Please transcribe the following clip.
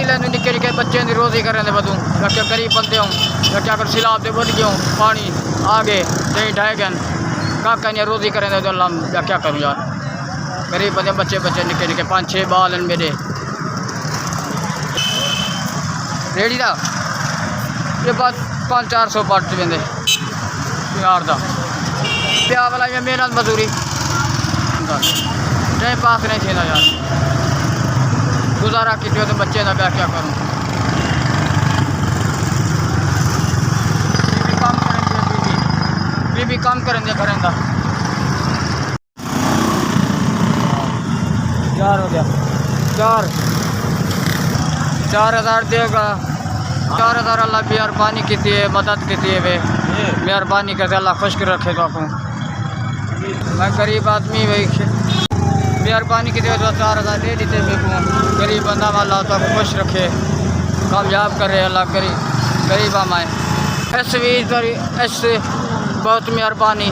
लैंदे निक्के निक्के बच्चे की रोजी करें बदू क्या गरीब बंदे हों या क्या कर सिलाब दे बढ़ गए पानी आ गए दही ढाए गए का रोजी करें तो अल्लाह या क्या करूँ यार गरीब बंदे बच्चे बच्चे निक्के निक्के 5-6 बाल हैं मेरे रेडी का ये बात 500-400 पट वेंदे प्यार का प्यार वाला ये मेहनत मजदूरी टाइम पास नहीं थी यार गुजारा की तो बच्चे का क्या करूँ बीबी काम करेंगे घरें का 4 हो गया 4,000 देगा 4,000 अल्लाह मेहरबानी की है मदद की है वे मेहरबानी करके अल्लाह खुश कर रखे तो आपको मैं गरीब आदमी भाई मेहरबानी की तो 4,000 दे देते मेरे को गरीब बंदा वाला तो खुश रखे कामयाब करे अल्लाह गरीब आमाए ऐसे भी ऐसे बहुत मेहरबानी